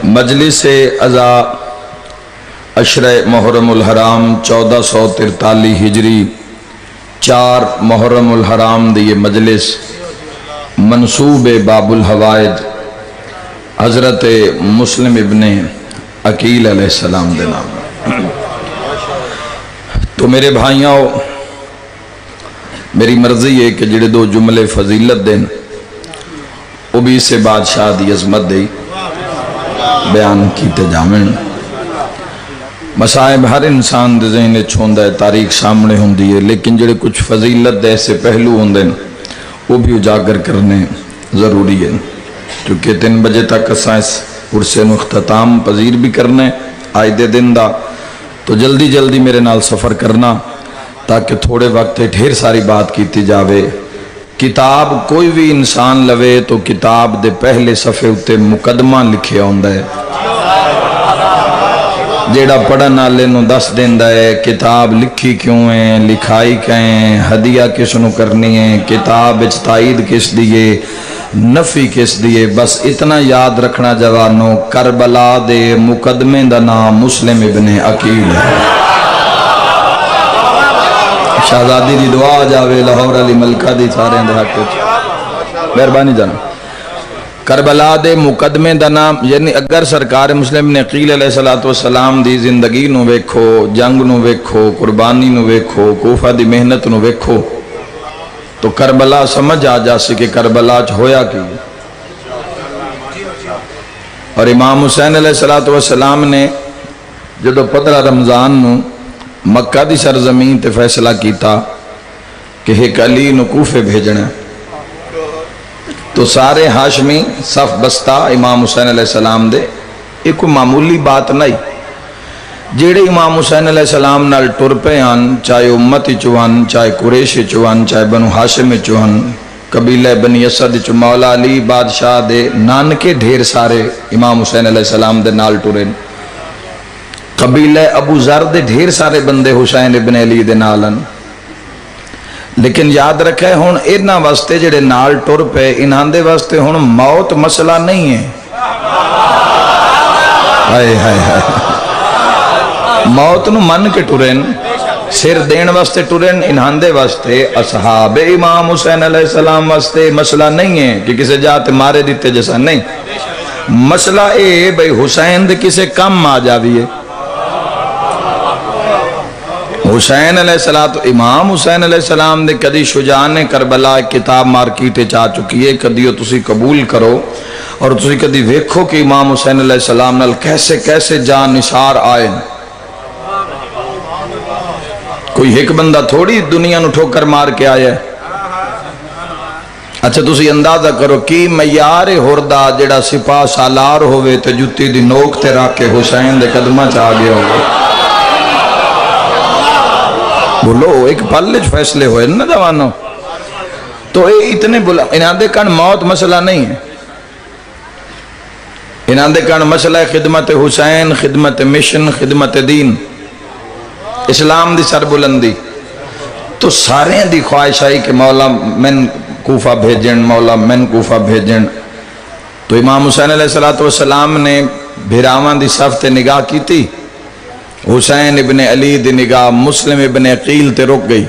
مجلس عزا عشرہ محرم الحرام 1443 ہجری 4 محرم الحرام دی مجلس منصوب باب الحوائج حضرت مسلم ابن عقیل علیہ السلام دے نام۔ تو میرے بھائیوں، میری مرضی ہے کہ جڑے دو جملے فضیلت دیں وہ بھی اسے بادشاہ دی عظمت دی بیان کیتے جامن۔ مصائب ہر انسان دے ذہن چھوندہ ہے، تاریخ سامنے ہوندی ہے، لیکن جڑے کچھ فضیلت دے ایسے پہلو ہوندے وہ بھی اجاگر کرنے ضروری ہے، کیونکہ 3 بجے تک اساں اس عرصے نو اختتام پذیر بھی کرنے آج دے دن دا، تو جلدی جلدی میرے نال سفر کرنا تاکہ تھوڑے وقت ڈھیر ساری بات کیتی جاوے۔ کتاب کوئی بھی انسان لوے تو کتاب دے پہلے صفحے اتے مقدمہ لکھے ہوندا ہے، جیڑا پڑھن والے نو دس دیندا ہے کتاب لکھی کیوں ہے، لکھائی کہیں، ہدیہ کس نو کرنی ہے، کتاب وچ تائید کس دیے، نفی کس دیے۔ بس اتنا یاد رکھنا جوانو، کربلا دے مقدمے دا نام مسلم ابن عقیل ہے۔ شہزادی دی دعا جاوے لاہور علی ملکہ دی سارے اندر حق مہربانی جانا۔ کربلا دے مقدمے دا نام، یعنی اگر سرکار مسلم ابن عقیل علیہ السلام دی زندگی نو ویکھو، جنگ نو ویکھو، قربانی نو ویکھو، کوفہ دی محنت نو ویکھو تو کربلا سمجھ آ جاسی کہ کربلا چ ہویا کی۔ اور امام حسین علیہ السلام نے جدو 15 رمضان نو مکہ دی سرزمین تے فیصلہ کیتا کہ ایک علی نو کوفے بھیجنا، تو سارے ہاشمی صف بستہ امام حسین علیہ السلام دے، ایک کوئی معمولی بات نہیں۔ جیڑے امام حسین علیہ السلام نال ٹر پے ہن، چاہے امتی چوہن، چاہے قریش چوہن، چاہے بنو ہاشم چوہن، قبیلہ بنی اسد چو مولا علی بادشاہ دے نانکے ڈھیر سارے امام حسین علیہ السلام دے نال ٹرین، قبیلہ ابو ذر دے ڈھیر سارے بندے حسین ابن علی دے نالن۔ لیکن یاد رکھے ہون اینا واسطے جڑے نال ٹر پے، انہاں دے واسطے ہون موت مسئلہ نہیں ہے۔ ہائے ہائے ہائے، موت نو من کے ٹرین، سر دین واسطے ٹرین، انہاں دے واسطے اصحاب امام حسین علیہ السلام واسطے مسئلہ نہیں ہے کہ کسے جاتے مارے دیتے جیسا نہیں۔ مسئلہ اے بھئی حسین دے کسے کم آ جاویے۔ حسین علیہ السلام، امام حسین علیہ السلام دے کدی شجاعان کربلا کتاب مارکیٹے چاہ چکی ہے، کدیو تسی قبول کرو اور تسی کدی ویکھو کہ امام حسین علیہ السلام نال کیسے کیسے جان نثار آئے۔ کوئی ایک بندہ تھوڑی دنیا نو ٹھوکر مار کے آیا ہے۔ اچھا تسی اندازہ کرو کی معیار ہردہ جڑا سپاہ سالار ہوئے تے جتی دی نوک تے رکھ کے حسین دے قدمہ چاہ گیا ہوگا۔ بولو ایک پلج فیصلے ہوئے نا جوانوں، تو اے اتنے بولا انہاں دے کان موت مسئلہ نہیں ہے، انہاں دے کان مسئلہ ہے خدمت حسین، خدمت مشن، خدمت دین، اسلام دی سر بلندی۔ تو سارے دی خواہش آئی کہ مولا من کوفہ بھیجن، مولا من کوفہ بھیجن۔ تو امام حسین علیہ السلام نے بھیراواں دی صف تے نگاہ کی تھی، حسین ابن علی دی نگاہ مسلم ابن عقیل تے رک گئی۔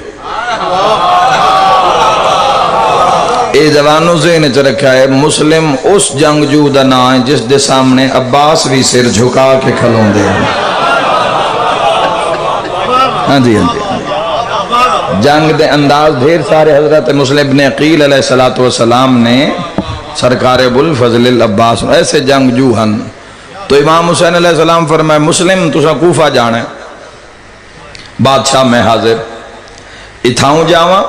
اے جوانوں ذہن چ رکھا ہے، مسلم اس جنگجو دا نام ہے جس دے سامنے عباس بھی سر جھکا کے کھلوں دے۔ ہاں جی ہاں جی، جنگ دے انداز ڈھیر سارے حضرت مسلم ابن عقیل علیہ السلام نے سرکار ابوالفضل العباس ایسے جنگجو ہن۔ تو امام حسین علیہ السلام فرمائے مسلم تسا کوفہ جانا ہے، بادشاہ میں حاضر، اتھاؤں جاواں؟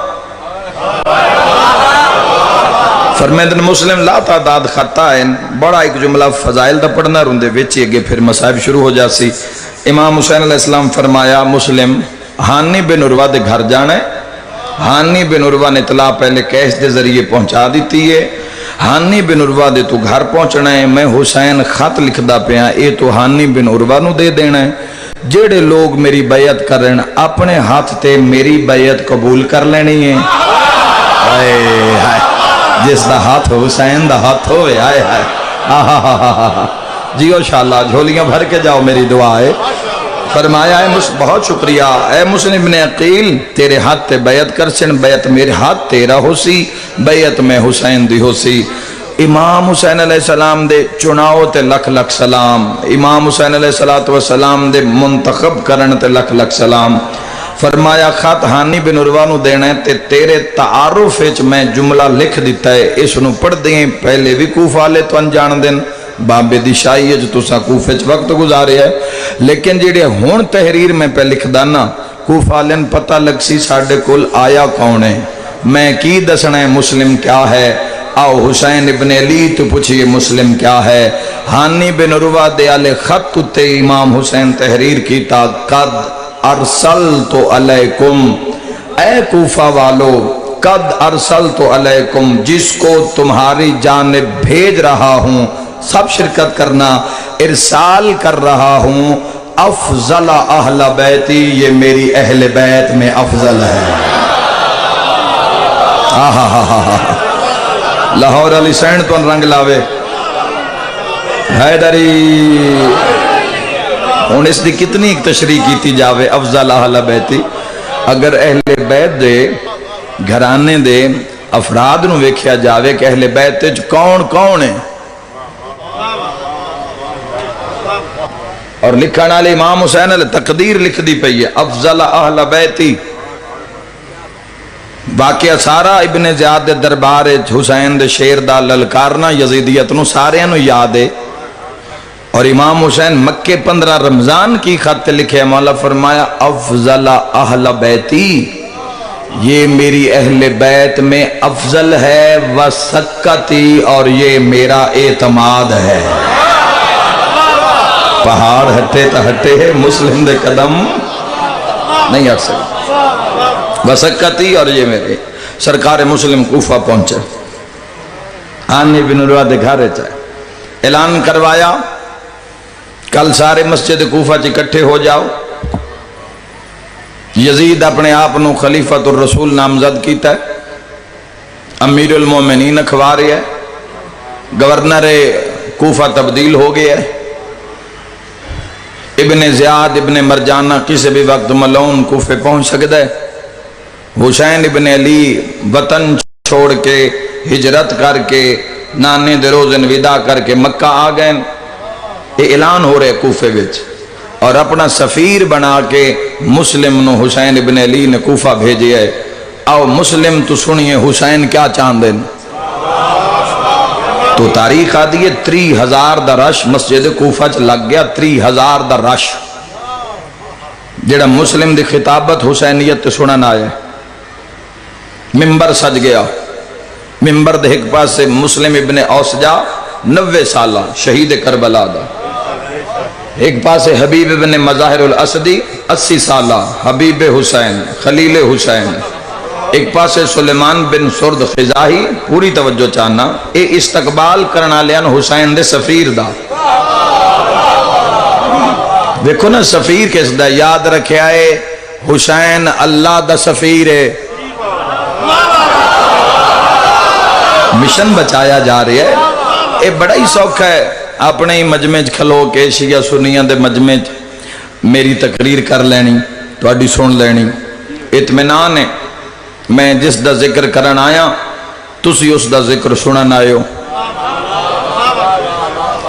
فرمیدن مسلم لا تعداد خطا ہے، بڑا ایک جملہ فضائل دا پڑھنا روندے ویچی اگے پھر مصائب شروع ہو جاسی۔ امام حسین علیہ السلام فرمایا مسلم ہانی بن عروہ دے گھر جانا ہے، ہانی بن عروہ نے اطلاع پہلے کیس دے ذریعے پہنچا دیتی ہے، ہانی بن عروہ دے تو گھر پہنچنا ہے، میں حسین خط لکھ دا پیا اے تو ہانی بن عروہ نو دے دینا ہے، جیڑے لوگ میری بیعت کر رہے ہیں اپنے ہاتھ تے میری بیعت قبول کر لینی ہے۔ جس دا ہاتھ حسین دا ہاتھ ہوئے، آئے آئے جیو شاءاللہ جھولیاں بھر کے جاؤ میری دعا ہے۔ فرمایا بہت شکریہ اے مسلم ابن عقیل، تیرے ہاتھ تے بیعت کر سن، بیعت میرے ہاتھ تیرا ہو سی، بیعت میں حسین دی ہو سی۔ امام حسین علیہ السلام دے چناؤ تے لکھ لکھ سلام، امام حسین علیہ السلام دے منتخب کرن تے لکھ لکھ سلام۔ فرمایا خط ہانی بن عروہ نو دینا ہے تے تیرے تعارف وچ میں جملہ لکھ دیتا ہے، اس نو پڑھ دیں پہلے بھی کوفہ والے تو انجان دن بابے دی شاہی ہے جو تسا کوفہ وچ وقت گزارے ہے، لیکن جڑے ہون تحریر میں پہ لکھ دانا کوفہ والے پتہ لگ سی ساڑھے کل آیا کون ہے، میں کی دسنا ہے مسلم کیا ہے، آؤ حسین ابن علی تو پوچھئے مسلم کیا ہے۔ ہانی بن عروہ دے آلے خط تے امام حسین تحریر کیتا، قد ارسلت علیکم، اے کوفہ والو قد ارسلت علیکم، جس کو تمہاری جانب بھیج رہا ہوں، سب شرکت کرنا، ارسال کر رہا ہوں، افضل اہل بیتی، یہ میری اہل بیت میں افضل ہے۔ لاہور علی سینڈ تو رنگ لاوے حیدری، ہون اس دی کتنی ایک تشریح کیتی جاوے، افضل اہل بیتی۔ اگر اہل بیت دے گھرانے دے افراد نو ویکھیا جاوے کہ اہل بیت کون کون ہے، اور لکھنا لے امام حسین علیہ تقدیر لکھ دی پئی ہے افضل اہل بیتی۔ واقعہ سارا ابن زیاد دے دربار حسین دے شیر دا للکارنا یزیدیت نو سارے نو یاد ہے، اور امام حسین مکہ 15 رمضان کی خط لکھے، مولا فرمایا افضل اہل بیتی، یہ میری اہل بیت میں افضل ہے، وسکتی، اور یہ میرا اعتماد ہے۔ پہاڑ ہٹے تا ہٹے ہے، مسلم دے قدم نہیں ہٹ سکتے، وسکتی، اور یہ میرے سرکار مسلم کوفہ پہنچے، ہانی بن عروہ دے گھر چاہے اعلان کروایا کل سارے مسجد کوفہ چ اکٹھے ہو جاؤ۔ یزید اپنے آپنو خلیفۃ الرسول نامزد کیتا ہے، امیر المومنین اخبار ہے، گورنر کوفہ تبدیل ہو گیا ہے، ابن زیاد ابن مرجانہ کسی بھی وقت ملعون کوفہ پہنچ سکتا ہے۔ حسین ابن علی وطن چھوڑ کے ہجرت کر کے نانے دے روز انویدا کر کے مکہ آ گئے، یہ اعلان ہو رہے کوفے وچ، اور اپنا سفیر بنا کے مسلم نو حسین ابن علی نے کوفہ بھیجے ہے۔ آؤ مسلم تو سنیے حسین کیا چاہندے، تو تاریخ آدھی ہے 30,000 دا رش مسجد کوفہ چ لگ گیا، 30,000 دا رش، جڑا مسلم دی خطابت حسینیت سنن آئے، ممبر سج گیا، ممبر دے ایک پاس سے مسلم ابن اوسجا 90 سالہ شہید کربلا دا، ایک پاس سے حبیب ابن مظاہر الاسدی 80 سالہ حبیب حسین خلیل حسین، ایک پاس سے سلیمان بن سرد خزاہی، پوری توجہ چاہنا، اے استقبال کرنا لیان حسین دے سفیر دا، دیکھو نا سفیر کس دا، یاد رکھے آئے حسین اللہ دا سفیر ہے، مشن بچایا جا رہی ہے، اے بڑا ہی سوکھ ہے، اپنے ہی مجمع کھلو کے شیعہ سنیاں دے مجمع میری تقریر کر لینی، تو اڈی سن لینی، اطمینان ہے، میں جس دا ذکر کرن آیا تسی اس دا ذکر سنن آئے ہو،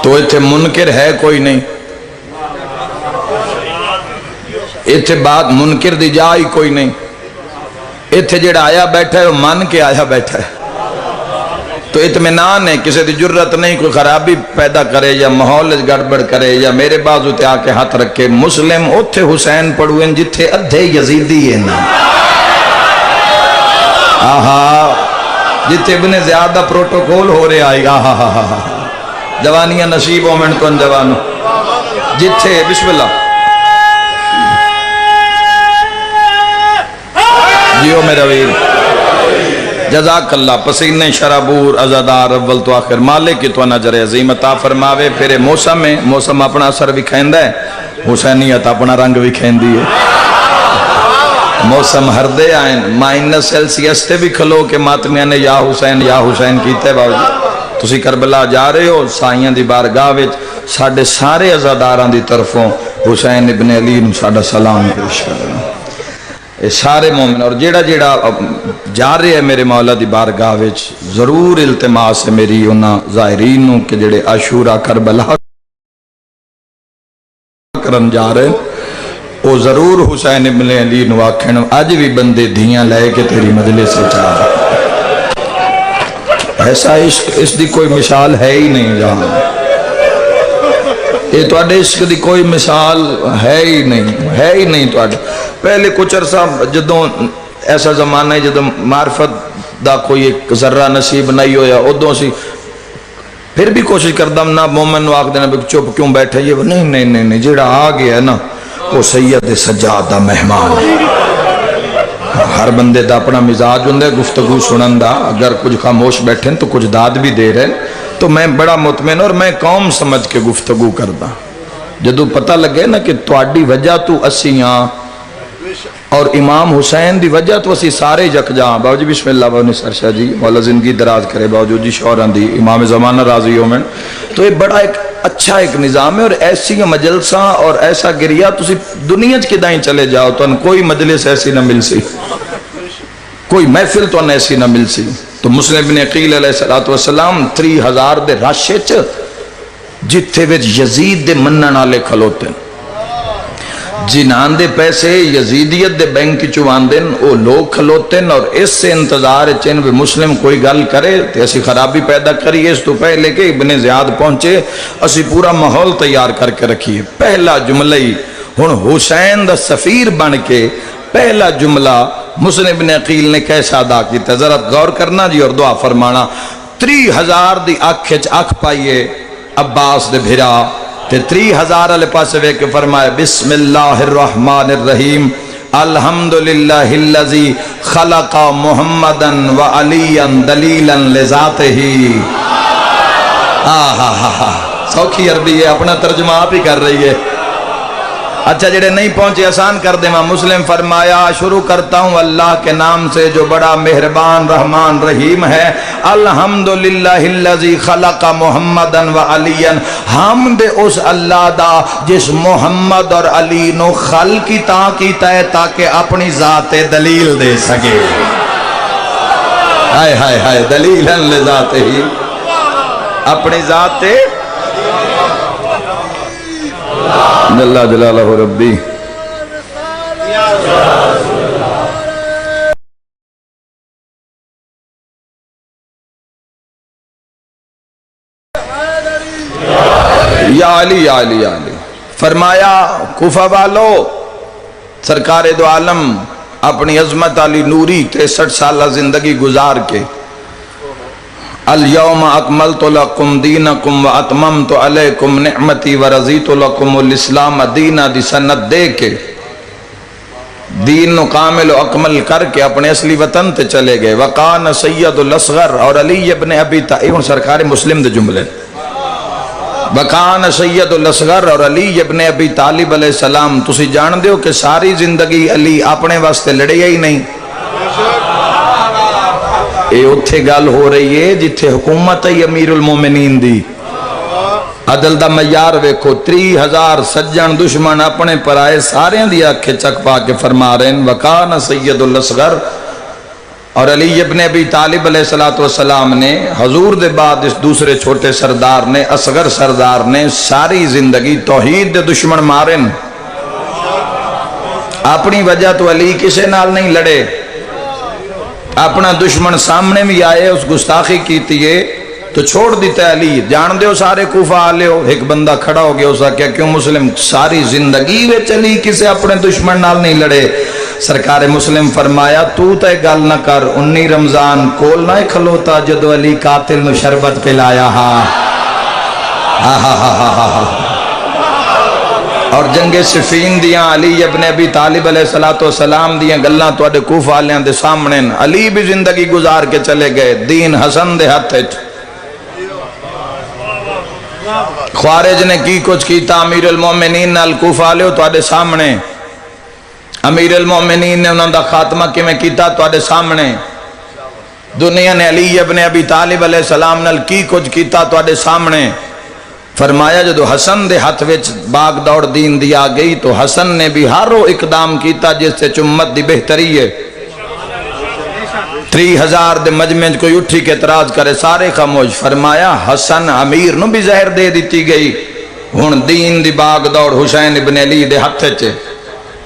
تو ایتھے منکر ہے کوئی نہیں، ایتھے بات منکر دی جائی کوئی نہیں، ایتھے جڑا آیا بیٹھا ہے وہ مان کے آیا بیٹھا ہے، تو اطمینان ہے، کسی دی جرت نہیں کوئی خرابی پیدا کرے یا ماحول گڑبڑ کرے یا میرے بازو تے آ کے ہاتھ رکھے۔ مسلم اوتھے حسین پڑھویں جتھے ادھے یزیدی ہیں نا، آہا جتھے ابن زیادہ پروٹوکول ہو رہے آئی، آہا جوانیاں نصیب ہو من کن جوانو، جتھے بسم اللہ جیو میرا ویر، جزاک اللہ، پسینے شرابور ازادار اول تو آخر، مالک کی تو نجر عظیم عطا فرماوے۔ پھر موسم میں موسم اپنا اثر بھی کھیندہ ہے، حسینیت اپنا رنگ بھی کھیندی ہے، موسم ہر دے آئیں، -سیلسیس تے بھی کھلو کہ ماتمیاں نے یا حسین کیتے باوجود، تو تسی کربلا جا رہے ہو سائیاں دی بارگاہ وچ ساڈے سارے عزاداراں دی طرفوں حسین ابن علی نو ساڈا سلام پیش کرنا اے سارے مومن اور جیڑا جا رہے ہیں میرے مولا دی بارگاہ وچ ضرور التماس ہے میری انہاں ظاہرین نو کہ جڑے عاشورہ کربلا کرن جا رہے ہیں وہ ضرور حسین ابن علی نو آکھن اج بھی بندے دھیاں لے کے تیری مجلس سے چاہ رہے ایسا عشق اس دی کوئی مثال ہے ہی نہیں جہاں یہ تو عشق دی کوئی مثال ہے ہی نہیں تو پہلے کچھ عرصہ جدوں ایسا زمانہ ہے جدوں معرفت دا کوئی ایک ذرہ نصیب نہیں ہویا ادوں سی پھر بھی کوشش کردہ نہ مومن نو آکھ دینا چپ کیوں بیٹھے یہ نہیں جیڑا آ گیا ہے نا وہ سید سجاد دا مہمان ہر بندے دا اپنا مزاج ہوندے گفتگو سنن دا اگر کچھ خاموش بیٹھیں تو کچھ داد بھی دے رہے تو میں بڑا مطمئن اور میں قوم سمجھ کے گفتگو کردہ جدو پتہ لگے نا کہ تواڈی وجہ تو اسیاں اور امام حسین دی وجہ تو اسی سارے جک جاں باو جی بسم اللہ باو نصر شاہ جی مولا زندگی دراز کرے باو جی شعراں دی امام زمانہ راضی ہو میں تو یہ بڑا ایک اچھا ایک نظام ہے اور ایسی مجلساں اور ایسا گریہ تسی دنیا کدائیں چلے جاؤ تو کوئی مجلس ایسی نہ مل سی کوئی محفل تو ایسی نہ مل سی تو مسلم ابن عقیل علیہ السلام 3000 دے راشے چ جتھے وچ یزید دے منن والے کھلوتے جنان دے پیسے یزیدیت دے بینک چوان دن او لوگ کھلوتے اور اس سے انتظار چین بھی مسلم کوئی گل کرے تے اسی خرابی پیدا کریے اس تو پہلے کہ ابن زیاد پہنچے اسی پورا ماحول تیار کر کے رکھیے پہلا جملہ ہی ہن حسین دا سفیر بن کے پہلا جملہ مسلم ابن عقیل نے کیسا ادا کیتا ذرا غور کرنا جی اور دعا فرمانا 3000 دی اکھ اکھ پائیے عباس دے بھرا تے 3000 علی پاسے وے کے فرمائے بسم اللہ الرحمن الرحیم الحمدللہ اللذی خلق محمدا و علیا دلیلا لذاتہ سوکھی عربی ہے اپنا ترجمہ آپ ہی کر رہی ہے اچھا جڑے نہیں پہنچے آسان کر دیں مسلم فرمایا شروع کرتا ہوں اللہ کے نام سے جو بڑا مہربان رحمان رحیم ہے الحمدللہ اللذی خلق محمدا و علیاً حمد اس اللہ دا جس محمد اور علی نو خلقی تاکہ اپنی ذات دلیل دے سکے ہائے دلیلاً لذاتہ ہی اپنی ذات جل جلالہ ربی یا علی فرمایا کوفہ والو سرکار دو عالم اپنی عظمت علی نوری 63 سالہ زندگی گزار کے اليوم اکملت لکم دینکم و اتممت علیکم نعمتی و رضیت لکم الاسلام دینہ دی سنت دے کے دین کامل و اکمل کر کے اپنے اصلی وطن تے چلے گئے وقان سید الاصغر اور علی ابن ابی طالب سرکار مسلم دے جملے وقان سید الاصغر اور علی ابن ابی طالب علیہ السلام تسی جان دیو کہ ساری زندگی علی اپنے واسطے لڑے ہی نہیں اے اتھے گل ہو رہی ہے جتھے حکومت ہے امیر المومنین دی عدل دا معیار ویکھو 3000 سجن دشمن اپنے پرائے سارے دی آنکھیں چک پا کے فرما رہے ہیں وقان سید الاصغر اور علی ابن ابی طالب علیہ السلام نے حضور دے بعد اس دوسرے چھوٹے سردار نے اصغر سردار نے ساری زندگی توحید دے دشمن مارن اپنی وجہ تو علی کسے نال نہیں لڑے اپنا دشمن سامنے بھی آئے اس گستاخی کیتی ہے تو چھوڑ دیتا ہے علی جان دے ہو سارے کوفہ آلے ہو ایک بندہ کھڑا ہو گیا اسا کیوں مسلم ساری زندگی وے چلی کسے اپنے دشمن نال نہیں لڑے سرکار مسلم فرمایا تو تے گل نہ کر 19 رمضان کول نہ کھلوتا جدو علی قاتل نو شربت پلایا اور جنگ صفین دیاں علی ابن ابی طالب علیہ السلام دیاں گلاں توڑے کوفہ آلیاں دے سامنے علی بھی زندگی گزار کے چلے گئے دین حسن دے ہاتھ خوارج نے کی کچھ کیتا امیر المومنین نال کوفہ آلیو توڑے سامنے امیر المومنین نے انہوں دا خاتمہ کی میں کیتا توڑے سامنے دنیا نے علی ابن ابی طالب علیہ السلام نال کی کچھ کیتا تواڈے سامنے. فرمایا جدو حسن دے ہاتھ وچ باغ دوڑ دین دی آ گئی تو حسن نے بھی ہر وہ اقدام کیتا جس سے چمت دی بہتری ہے. 3000 دے مجمع کوئی اٹھی کے اعتراض کرے سارے خاموش. فرمایا حسن امیر نو بھی زہر دے دیتی گئی. ہن دین دی باغ دوڑ حسین ابن علی دے ہاتھ وچ.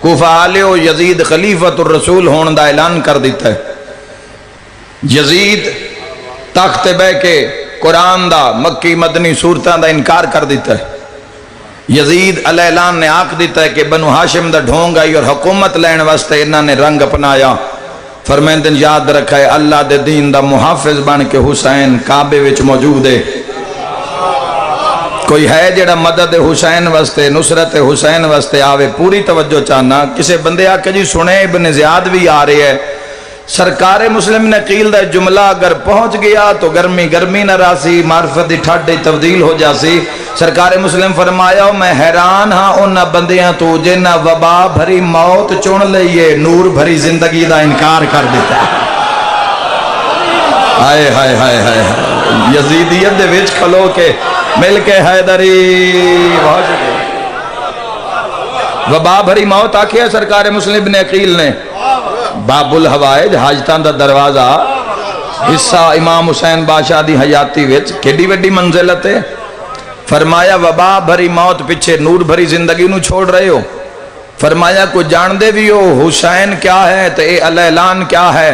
کوفہ والےو یزید خلیفۃ الرسول ہون دا اعلان کر دیتا ہے. یزید تخت بہ کے قرآن دا مکی مدنی صورتاں دا انکار کر دیتا ہے. یزید علیہ السلام نے آکھ دیتا ہے کہ بنو ہاشم دا ڈھونگ آئی اور حکومت لین واسطے انہاں نے رنگ اپنایا. فرمیندن یاد رکھا ہے اللہ دے دین دا محافظ بن کے حسین کعبے وچ موجود ہے. کوئی ہے جڑا مدد حسین واسطے نصرت حسین واسطے آوے. پوری توجہ چاہنا. کسے بندے آ کے جی سنے ابن زیاد بھی آ رہے ہے. سرکار مسلم نے قیل دا جملہ اگر پہنچ گیا تو گرمی گرمی نہ راسی معرفت دی ٹھاڈ تبدیل ہو جاسی. سرکار مسلم فرمایا میں حیران ہاں انہاں بندیاں تو جنہاں وبا بھری موت چن لئیے نور بھری زندگی دا انکار کر دیتا ہے. ہائے ہائے ہائے ہائے یزیدیت دے وچ کھلو کے مل کے حیدری وبا بھری موت آکھی ہے سرکار مسلم ابن عقیل نے. باب الحوائج حاجتان دا دروازہ حصہ امام حسین بادشاہ دی حیاتی وچ کیڈی وڈی منزلت ہے. فرمایا وبا بھری موت پیچھے نور بھری زندگی نو چھوڑ رہے ہو. فرمایا کو جان دے بھی ہو حسین کیا ہے تے اے علیہ اعلان کیا ہے.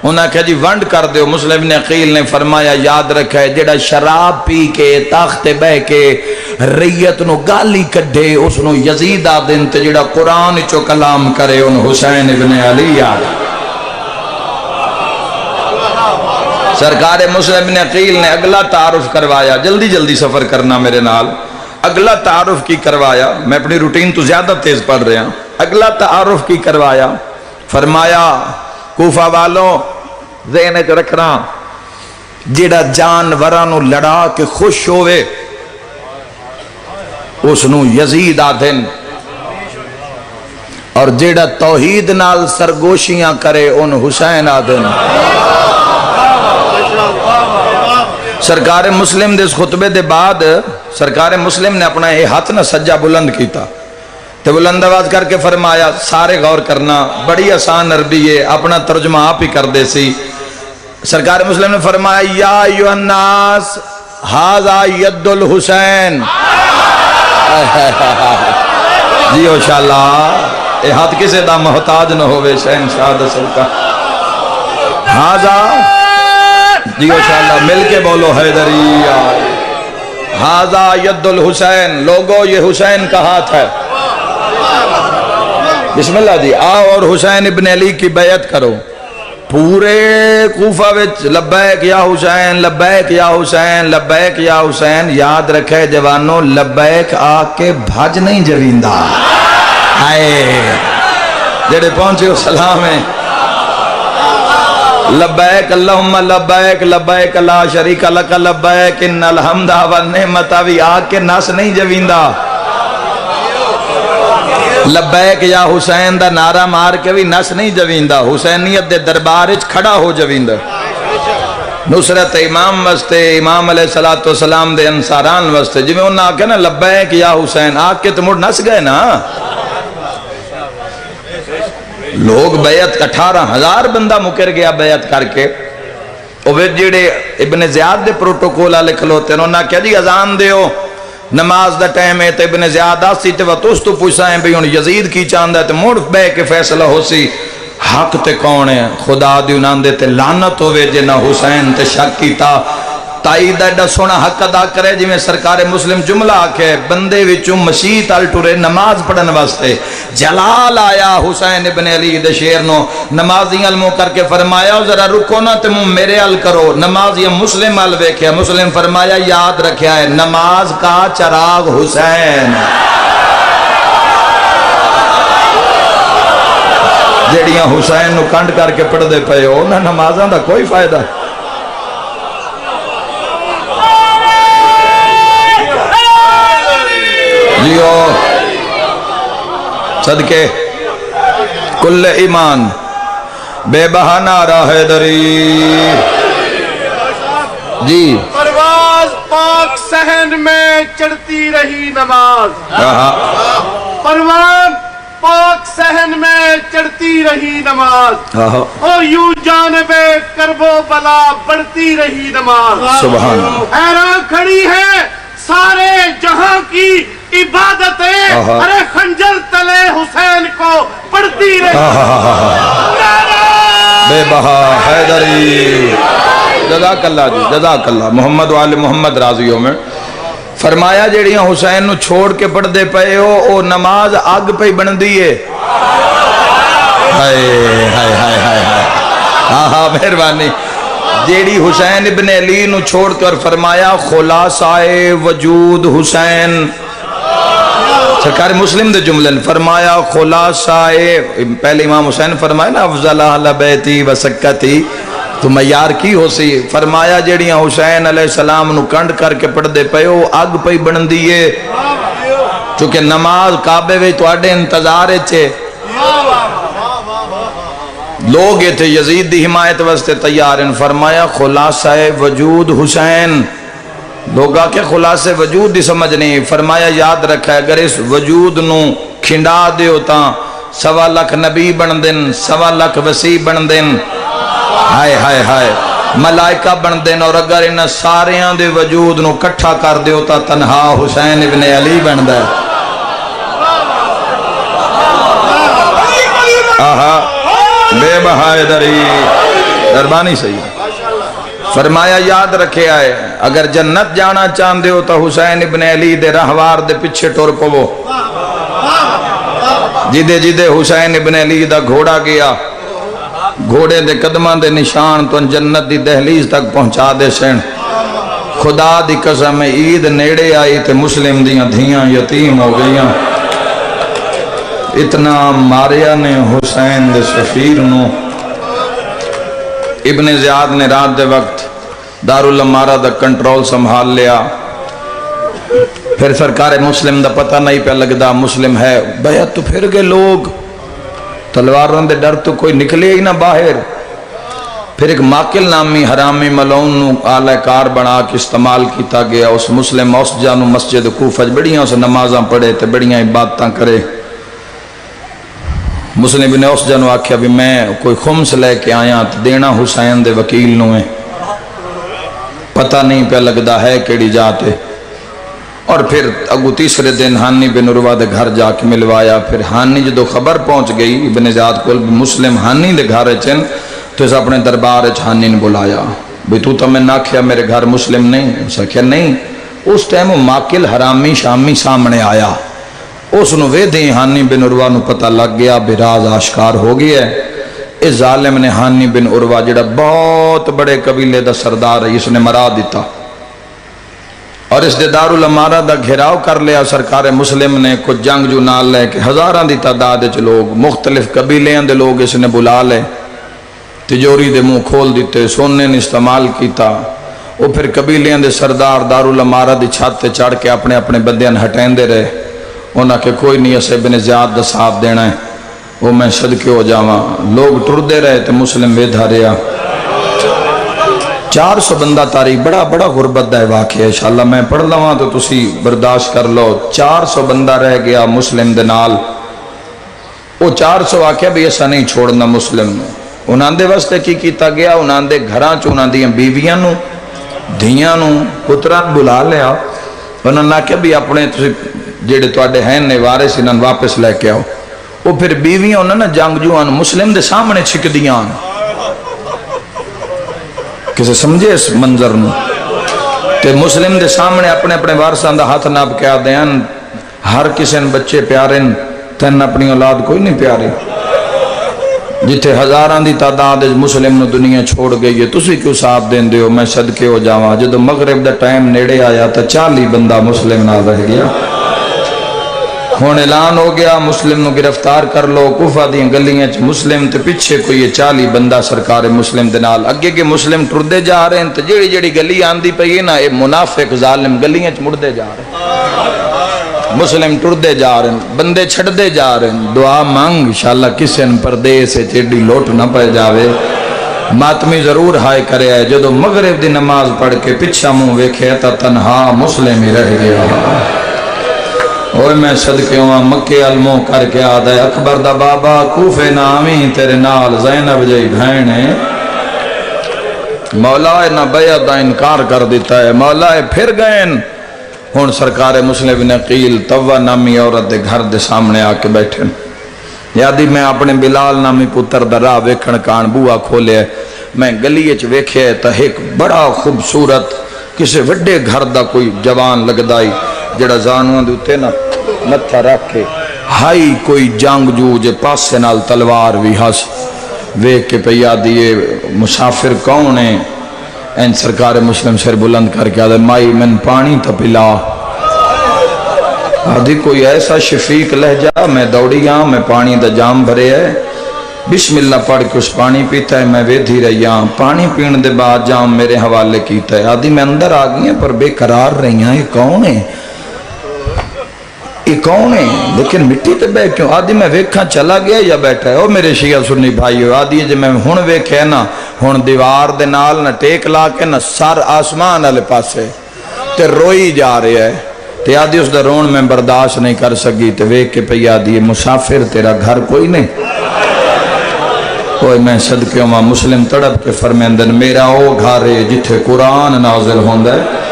انہاں کہا جی ونڈ کر دیو. مسلم ابن عقیل نے فرمایا یاد رکھا ہے جڑا شراب پی کے تخت بہ کے ریت نو گالی کڈے اس نو یزید آ دن تے جڑا قرآن چو کلام کرے ان حسین ابن علی آ. سرکار مسلم ابن عقیل نے اگلا تعارف کروایا. جلدی جلدی سفر کرنا میرے نال. اگلا تعارف کی کروایا. میں اپنی روٹین تو زیادہ تیز پڑھ رہا ہوں. اگلا تعارف کی کروایا. فرمایا کوفہ والوں ذہن وچ رکھنا جڑا جانوراں نو لڑا کے خوش ہوئے اس نو یزید آدھن اور جڑا توحید نال سرگوشیاں کرے ان حسین آدھن. سرکار مسلم دے اس خطبے دے بعد سرکار مسلم نے اپنا یہ ہاتھ نہ سجا بلند کیتا تو بلند آواز کر کے فرمایا سارے غور کرنا بڑی آسان عربی ہے اپنا ترجمہ آپ ہی کر دے سی. سرکار مسلم نے فرمایا یا ایھا الناس ھذا ید الحسین. جی انشاءاللہ اے ہاتھ کسے دا محتاج نہ ہوئے شہنشاہ دسل کا. ھذا جی انشاءاللہ مل کے بولو حیدری. ھذا ید الحسین. لوگو یہ حسین کا ہاتھ ہے. بسم اللہ جی آؤ اور حسین ابن علی کی بیعت کرو. پورے کوفہ وچ لبیک یا حسین لبیک یا حسین لبیک یا حسین. یاد رکھے جوانوں لبیک آ کے بھج نہیں جویندہ. آئے جڑے پہنچے ہو سلام ہے لبیک اللہم لبیک لبیک لا شریک لک لبیک ان الحمد والنعمت. بھی آ کے نس نہیں جویندہ. لبیک یا حسین دا نعرہ مار کے بھی نس نہیں جویندہ. حسینیت دے دربار اچ کھڑا ہو جویندہ. نصرت امام واسطے امام علیہ السلام دے انصاران واسطے جی میں انہاں آکے نا لبیک یا حسین آکے کے تو مڑ نس گئے نا. لوگ بیعت 18,000 بندہ مکر گیا بیعت کر کے. وہ جڑے ابن زیاد دے پروٹوکول والے کھلوتے ہیں انہاں کہا جی اذان دیو نماز دا ٹائم ہے تو ابن زیاد آسی تے وطوس تو پوچھا ہے بھی ان یزید کی چاندہ ہے تو مڑ بے کے فیصلہ ہو سی. حق تے کون ہے خدا دی انہاں دے تے لعنت ہوئے جے نہ حسین تے شک کیتا. تائید ایڈا سونا حق ادا کرے جی میں سرکار مسلم جملہ آکھے بندے وچوں مسیح تل ٹرے نماز پڑھن واسطے. جلال آیا حسین ابن علی دے شیر نو نمازی علموں کر کے فرمایا ذرا رکو نا تے میرے حل کرو. نمازی مسلم حل ویکھیا. مسلم فرمایا یاد رکھیا ہے نماز کا چراغ حسین. جیڑیاں حسین نو کنڈ کر کے پڑھ دے پئے ہو نہ نمازاں دا کوئی فائدہ. جیو صدقے کل ایمان بے بہانہ حیدری جی پرواز پاک صحن میں چڑھتی رہی نماز، پرواز پاک صحن میں چڑھتی رہی نماز، اور یوں جانب کرب و بلا بڑھتی رہی نماز۔ سبحان اللہ۔ حیران کھڑی ہے سارے جہاں کی عبادتیں، ارے خنجر تلے حسین کو پڑھتی رہی۔ بے بہا حیدری جزاک اللہ جی، جزاک اللہ۔ محمد وآل محمد راضیوں میں فرمایا جیڑیاں حسین نو چھوڑ کے پڑھ دے پئے ہو او نماز آگ پہ بن دیئے۔ ہائے ہائے ہائے ہائے ہاں مہربانی۔ جیڑی حسین ابن علی نو چھوڑ کر فرمایا خلاصہ وجود حسین، سرکار مسلم دے جملن فرمایا خلاصہ، پہلے امام حسین فرمایا نا افضل اہل بیتی و سکتی، تو معیار کی ہو سی؟ فرمایا جیڑیاں حسین علیہ السلام نو کنڈ کر کے پڑھ دے پئے ہو اگ پہ بن دیئے، چونکہ نماز کعبے وچ تواڈے انتظار چھے، لوگ تھے یزید دی حمایت واسطے تیار ہیں۔ فرمایا خلاصہ وجود حسین، لوگا کے خلاصے وجود دی سمجھ نہیں، فرمایا یاد رکھا ہے اگر اس وجود نو کھنڈا دیو تاں 1.25 لاکھ نبی بن دن، 1.25 لاکھ وسیع بن دن، ہائے ہائے ہائے ملائکہ بن دن، اور اگر ان ساریاں دے وجود نو کٹھا کر دیو تا تنہا حسین ابن علی بن دے۔ آہا بے بہادری دربانی صحیح۔ فرمایا یاد رکھے آئے اگر جنت جانا چاندے ہو تو حسین ابن علی دے رہوار دے پچھے ٹور پو، جدے جدے حسین ابن علی دا گھوڑا گیا، گھوڑے دے قدماں دے نشان تو جنت دی دہلیز تک پہنچا دے سین۔ خدا دی قسم عید نیڑے آئی تے مسلم دیاں دھیاں یتیم ہو گئیاں، اتنا ماریا نے حسین دے شفیر نو۔ ابن زیاد نے رات دے وقت دارالامارہ دا کنٹرول سنبھال لیا، پھر سرکار مسلم دا پتہ نہیں پہ لگدا مسلم ہے، بیعت تو پھر گئے لوگ، تلواراں دے ڈر تو کوئی نکلے ہی نہ باہر۔ پھر ایک ماکل نامی حرامی ملعون نو آلہ کار بنا کے استعمال کیتا گیا، اس مسلم اس جانو مسجد کوفہ بڑیاں اسے نمازاں پڑھے تے بڑیاں عبادتاں کرے۔ مسلم بن اس جانو آکھیا بھی میں کوئی خمس لے کے آیا تو دینا حسین دے وکیل نو ہے، پتہ نہیں پہ لگدا ہے کیڑی جاتے۔ اور پھر اگو تیسرے دن ہانی بن عروہ دے گھر جا کے ملوایا، پھر ہانی جدو خبر پہنچ گئی ابن زیاد کو مسلم ہانی دے گھر چن تو اس اپنے دربار ہانی نے بلایا بھی تو میں نہ کیا میرے گھر مسلم نہیں؟ اس نے کہا نہیں۔ اس ٹائم وہ ماکل حرامی شامی سامنے آیا، اس نو ویدھی ہانی بن عروہ نو پتہ لگ گیا بھی راز آشکار ہو گیا ہے۔ اس ظالم نے ہانی بن عروہ جڑا بہت بڑے قبیلے دا سردار ہے اس نے مرا دیتا، اور اس دے دارالامارہ دا گھیراؤ کر لیا۔ سرکار مسلم نے کچھ جنگ جو نال لے کہ ہزاراں دی تعداد وچ لوگ مختلف قبیلیاں دے لوگ اس نے بلا لے، تجوری دے منہ کھول دیتے، سونے نے استعمال کیتا۔ وہ پھر قبیلیاں دے سردار دارالامارہ دی چھت تے چڑھ کے اپنے اپنے بندیاں ہٹین دے رہے، انہاں کہ کوئی نہیں اسے بن زیاد دا ساتھ دینا ہے، وہ میں صدقے ہو جاواں۔ لوگ ٹر دے رہے تے مسلم ویدھا رہا۔ 400 بندہ تاریخ بڑا غربت دا واقعہ ہے، انشاءاللہ میں پڑھ لواں تو تسی برداشت کر لو۔ 400 بندہ رہ گیا مسلم دے نال، وہ 400 آکھیا بھی ایسا نہیں چھوڑنا مسلم نو۔ انہاں دے واسطے کی کیتا گیا، انہاں دے گھراں چ انہاں دیاں بیویاں نو دھیاں نو پتراں بلا لیا، انہاں نے کہ بھی اپنے تسی جڑے تواڈے ہیں نے وارث انہاں واپس لے کے آؤ۔ وہ پھر بیویاں انہاں نے جنگجوان مسلم دے سامنے چھک دیاں، کسے سمجھے اس منظر نو؟ تے مسلم دے سامنے اپنے اپنے وارثاں دا ہاتھ ناب کے آدھے ہیں ہر کسی نے بچے پیارے تین اپنی اولاد کوئی نہیں پیارے۔ جتھے ہزاراں دی تعداد مسلم نو دنیا چھوڑ گئی ہے، تسی کیوں ساتھ دین دیو؟ میں صدقے ہو جاواں۔ جدو مغرب دا ٹائم نیڑے آیا تو 40 بندہ مسلم نہ رہ گیا۔ ہون اعلان ہو گیا مسلم نو گرفتار کر لو، کوفہ دیاں گلیاں چ مسلم تے پیچھے کوئی 40 بندہ سرکار مسلم دے نال، اگے کے مسلم ٹردے جا رہے ہیں تے جیڑی جیڑی گلی آندی پئی ہے نا، اے منافق ظالم گلیاں چ مڑدے جا رہے ہیں۔ مسلم ٹردے جا رہے ہیں، بندے چھڑدے جا رہے ہیں، دعا مانگ انشاءاللہ کسی نے پردے سے چیڈی لوٹ نہ پہ جاوے۔ ماتمی ضرور ہائے کرے آئے جدو مغرب دی نماز پڑھ کے پچھا منہ ویکھے تا تنہا مسلم ہی رہ گیا۔ اوہ میں صدقے ہوں مکے علموں کر کے آدھا ہے اکبر دا بابا کوفے نامی تیرے نال زینب جائی بھینے مولا نہ بیعت دا انکار کر دیتا ہے، مولا پھر گئن ہون سرکار مسلم بن عقیل توہ نامی عورت دے گھر دے سامنے آ کے بیٹھے یادی میں اپنے بلال نامی پتر دا راہ ویکھن کان بوا کھولے میں گلی اچ ویکھے تا ایک بڑا خوبصورت کسے وڈے گھر دا کوئی جوان لگدائی جڑا زانوان دوتے نا متھا رکھ کے ہائی کوئی جنگ جو جے پاسے نال تلوار بھی ہس ویکھ کے پہ یادی یہ مسافر کون ہے؟ این سرکار مسلم سر بلند کر کے آدھے مائی من پانی تا پلا آدھی کوئی ایسا شفیق لہجہ میں دوڑی ہاں میں پانی دا جام بھرے ہے بسم اللہ پڑھ کے اس پانی پیتا ہے میں ویدھی رہی ہاں پانی پین دے بعد جام میرے حوالے کیتا ہے آدھی میں اندر آگئی ہیں پر بے قرار رہی ہاں یہ کون ہے یہ کون ہے لیکن مٹی تے بے کیوں آدھی میں ویکھاں چلا گیا یا بیٹھا ہے او میرے شیعہ سنی بھائی ہو آدھی ہے جب میں ہون ویکھے نا ہون دیوار دے نال نہ ٹیک لا کے نہ سر آسمان علی پاسے تے روئی جا رہے ہے تے آدھی اس دا رون میں برداشت نہیں کر سکی تے ویکھ کے پہ آدھی ہے مسافر تیرا گھر کوئی نہیں کوئی میں صدقے ہوں مسلم تڑپ کے فرمیندن میرا او گھارے جتھے قرآن نازل ہوندہ ہے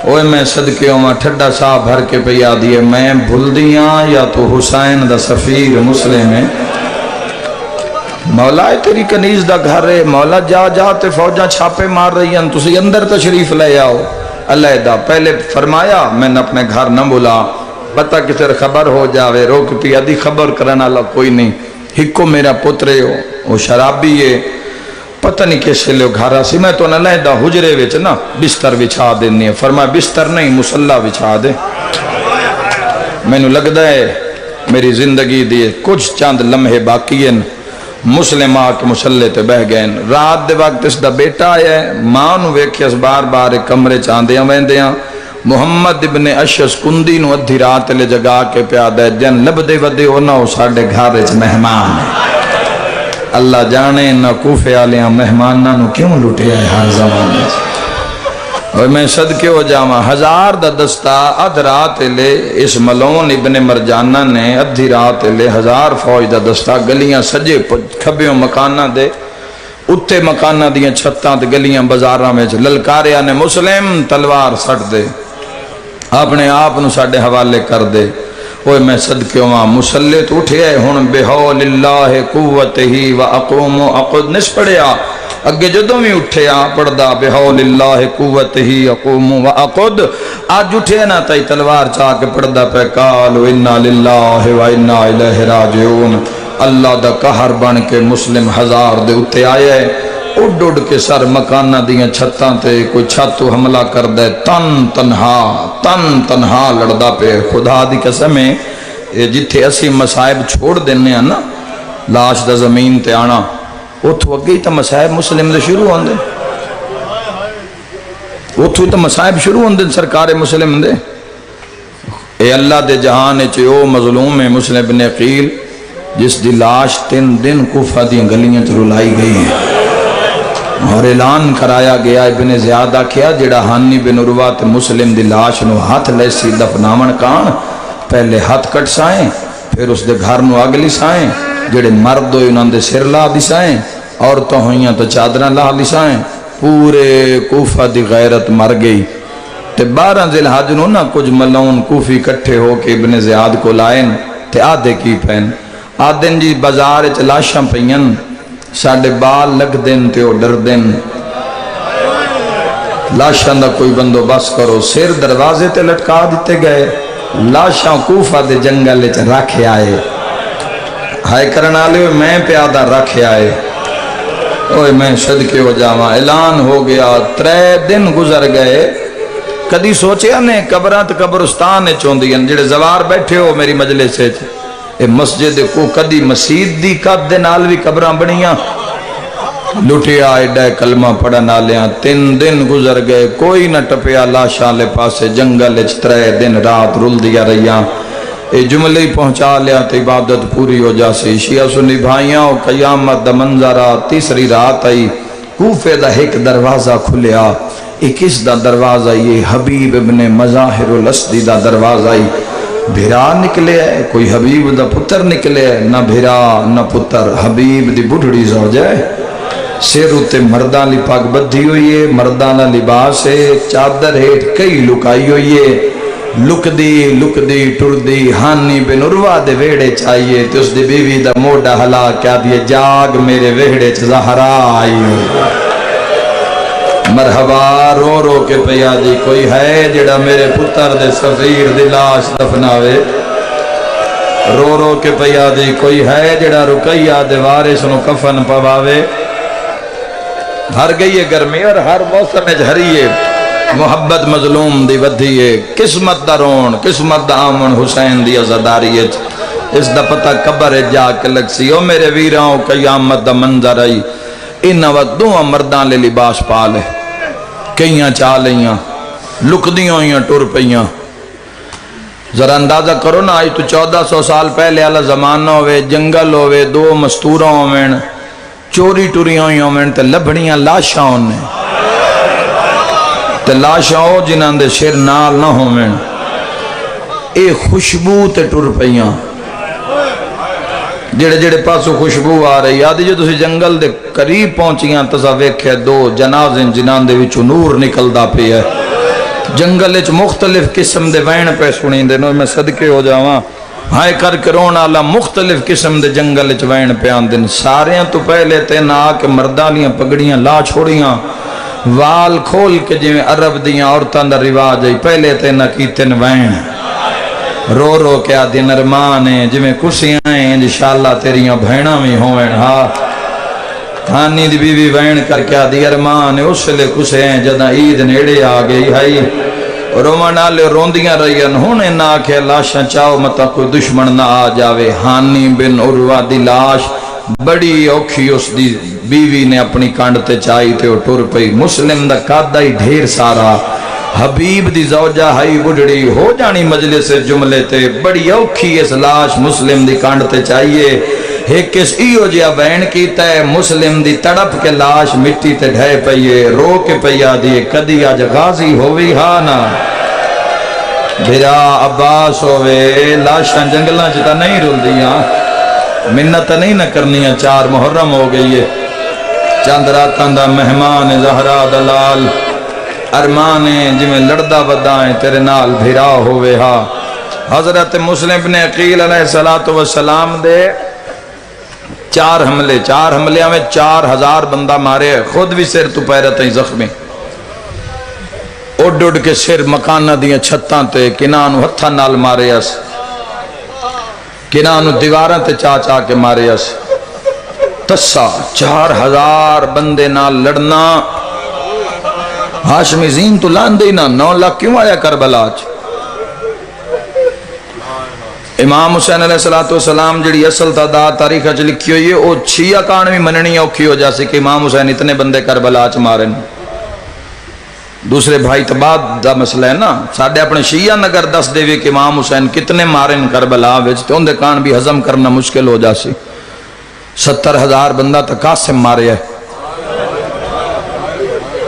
اوہ میں صدقے ہوں ٹھڈا صاحب بھر کے پہ آدھی ہے میں بھول دیاں یا تو حسین دا سفیر مسلم ہے مولا تیری کنیز دا گھر ہے مولا جا جا تے فوجاں چھاپے مار رہی ہیں تسی اندر تشریف لے آؤ اللہ دا پہلے فرمایا میں نے اپنے گھر نہ بولا پتہ کسی خبر ہو جاوے روک پی آدھی خبر کرنا اللہ کوئی نہیں ہکو میرا پترے ہو وہ شرابی ہے پتہ نہیں کیسے لے گھارا سی میں تو نہ لہدہ حجرے ویچ نا بستر بچھا دینی ہے فرمایا بستر نہیں مسلح بچھا دے میں نے لگ دا ہے میری زندگی دیئے کچھ چاند لمحے باقی ہیں مسلم آکے مسلح تے بہ گئے رات دے وقت اس دا بیٹا ہے ماں نو ویکھے اس بار بار کمرے چاندیاں ویندیاں محمد ابن اشس کندی نو ادھی رات لے جگا کے پیادہ ہے جن لب دے ودے ہونا ہو ساڑھے گھارے چ مہمان اللہ جانے نہ کوفے آلیاں مہمانہ نو کیوں لٹے آئے ہر زمانے اور میں صدقے ہو جاما ہزار دا دستہ ادھ رات لے اس ملون ابن مرجانہ نے ادھی رات لے ہزار فوج دا دستہ گلیاں سجے کھبیوں مکانہ دے اتے مکانہ دیاں چھتاں دے گلیاں بزاراں میں للکاریاں نے مسلم تلوار سٹ دے اپنے آپ نو ساڑھے حوالے کر دے اوہ میں صدقے ہوں مسلط اٹھے ہون بحول اللہ قوت ہی و اقوم و اقود نس پڑیا اگے جدوں بھی اٹھے پڑھ دا بحول اللہ قوت ہی اقوم و اقود آج اٹھے نا تائی تلوار چاہ کے پڑھ دا پہ کالو انا للہ و انا الہ راجعون اللہ دا قہر بن کے مسلم ہزار دے اٹھے آئے اڈ اڈ کے سر مکانہ دیاں چھتاں تے کوئی چھتو حملہ کر دے تن تنہا لڑدا پہ خدا دی قسمیں جتھے اسی مصائب چھوڑ دینے ہیں نا لاش دا زمین تے آنا اتھو اگئی تا مصائب مسلم دے شروع ہوندے اتھو تا مصائب شروع ہوندے سرکار مسلم دے اے اللہ دے جہانے چے او مظلوم ہے مسلم بن عقیل جس دی لاش 3 دن کوفہ دی گلیاں تے رلائی گئی ہے اور اعلان کرایا گیا ابن زیادہ کیا جڑا ہانی بن عروہ تے مسلم دی لاش نو ہاتھ لے سی دفناون کان پہلے ہاتھ کٹ سائیں پھر اس دے گھر نو اگلی سائیں جڑے مرد ہوئی انہوں دے سر لا دی سائیں عورتوں ہوئیاں تو چادرہ لا دی سائیں پورے کوفہ دی غیرت مر گئی تے 12 ذی الحج نو نا کچھ ملون کوفی کٹھے ہو کے ابن زیاد کو لائن تے آدھے کی پہن آدھن جی بازار چلاشاں پہین ساڑھے بال لگ دن تے او ڈر دن لاشاں دا کوئی بندو بس کرو سر دروازے تے لٹکا دیتے گئے لاشاں کوفہ دے جنگل چ رکھے آئے ہائے کرنا لے میں پیادہ رکھے آئے اوہ میں صدقے ہو جاواں اعلان ہو گیا 3 دن گزر گئے کدی سوچیا نے قبرات قبرستان چوندیاں جڑے زوار بیٹھے ہو میری مجلس سے اے مسجد کو کدی مسجد دی قد دے نال بھی قبراں بنیاں لٹیا ایڈا کلمہ پڑھن آلیاں 3 دن گزر گئے کوئی نہ ٹپیا لاشاں لے پاسے جنگل 3 دن رات رول دیا رہیاں اے جملے پہنچا لیا تو عبادت پوری ہو جاسی شیعہ سنی بھائیاں و قیامت دا منظرہ تیسری رات آئی کوفے دا ایک دروازہ کھلیا ایک اس دا دروازہ یہ حبیب ابن مظاہر الاسدی دا دروازہ آئی بھیرا نکلے ہے کوئی حبیب دا پتر نکلے ہے نہ بھیرا نہ پتر حبیب دی بڑھڑی زوجہ ہے سیر اتے مردان لی پاک بدھی ہوئی ہے مردانہ لباس ہے چادر ہیٹ کئی لکائی ہوئی ہے لک دی ٹر دی ہانی بن عروہ دے ویڑے چاہیے تو اس دی بیوی دا موڑا حلا کیا دیے جاگ میرے ویڑے زہرا آئی مرحبا رو رو کے پیا جی کوئی ہے جڑا میرے پتر دے سفیر دی لاش دفناوے رو رو کے پیا جی کوئی ہے جڑا رکیہ دے وارث نو کفن پواوے ہر گئی ہے گرمی اور ہر موسم جھری ہے محبت مظلوم دی ودھی ہے قسمت دا رون قسمت دا آمن حسین دی عزداری ہے اس دا پتہ قبر جا کے لگ سی او میرے ویراؤں قیامت دا منظر آئی ان وقت دو مردان لے لباس پالے کئیاں چالیاں لکدیاں ہوئیاں ٹور پئیاں ذرا اندازہ کرو نا آئی تو 1400 سال پہلے والا زمانہ ہوئے جنگل ہوئے 2 مستوراں ہوئے چوری ٹوریاں ہوئیں تے لبھڑیاں لاشاں ہوئیں تے لاشاں ہو جنہاں دے سر نال نہ ہوئیں اے خوشبو تے ٹر پئیاں جڑے جڑے پاسو خوشبو آ رہی آدھی جو تسی جنگل دے قریب پہنچیاں تسا ویکھے 2 جنازیں جنہاں دے وچوں نور نکلدا پئی ہے جنگل وچ مختلف قسم دے وین پہ سنیندے نو میں صدقے ہو جاواں ہائے کر کرون آلا مختلف قسم دے جنگل چوین پیان دن ساریاں تو پہلے تین آکے مردالیاں پگڑیاں لا چھوڑیاں وال کھول کے جویں عرب دیاں عورتان دا رواج ہے پہلے تین کیتن وین رو رو کے آدھی نرمان ہیں جویں کسیاں ہیں انشاءاللہ تیریاں بھیڑاں میں ہوئیں ہانی دی بیوی وین کر کے آدھی ارمان ہے اس لئے کسے ہیں جدہ عید نیڑے آگئی ہائی رومانا لے روندیاں رہیاں ہونے نہ کہ لاشاں چاہو مطا کوئی دشمن نہ آ جاوے ہانی بن عروہ دی لاش بڑی اوکھی اس دی بیوی نے اپنی کانڈتے چاہی تے ٹور پئی مسلم دا قادہ ہی ڈھیر سارا حبیب دی زوجہ ہائی بڑھڑی ہو جانی مجلس جملے تے بڑی اوکھی اس لاش مسلم دی کانڈتے چاہیے ایک کس ایو جیا بین کیتا ہے مسلم دی تڑپ کے لاش مٹی تے ڈھائے پئیے رو کے پیا دیئے کدی آج غازی ہوئی ہانا بھیرا عباس ہوئے لاشاں جنگلاں جتا نہیں رول دیا منت نہیں نہ کرنیاں 4 محرم ہو گئی ہے چند راتاں دا مہمان زہرا دلال ارمانے جمیں لڑدہ بدائیں تیرے نال بھیرا ہوئے ہا حضرت مسلم بن عقیل علیہ السلام دے 4 حملے میں 4000 بندہ مارے خود بھی سر تو پیرت ہیں زخمی اڈ اڈ کے سر مکانہ دیاں چھتاں تے کنانو ہتھا نال مارے اس کنانو دیواراں تے چاچا کے مارے اس تسا 4000 بندے نال لڑنا ہاشمی زین تو لان دینا 9 لاکھ کیوں آیا کربلا آج امام حسین علیہ السلام جڑی اصل تعداد تاریخہ چ لکھی ہوئی ہے وہ شیعہ کانوی مننی اوکھی ہو جاسی کہ امام حسین اتنے بندے کربلا چ مارن دوسرے بھائی تباد دا مسئلہ ہے نا ساڑھے اپنے شیعہ نگر دس دے کہ امام حسین کتنے مارن کربلا وچ تو ان دے کان بھی ہضم کرنا مشکل ہو جاسی 70,000 بندہ تک قاسم مارے ہے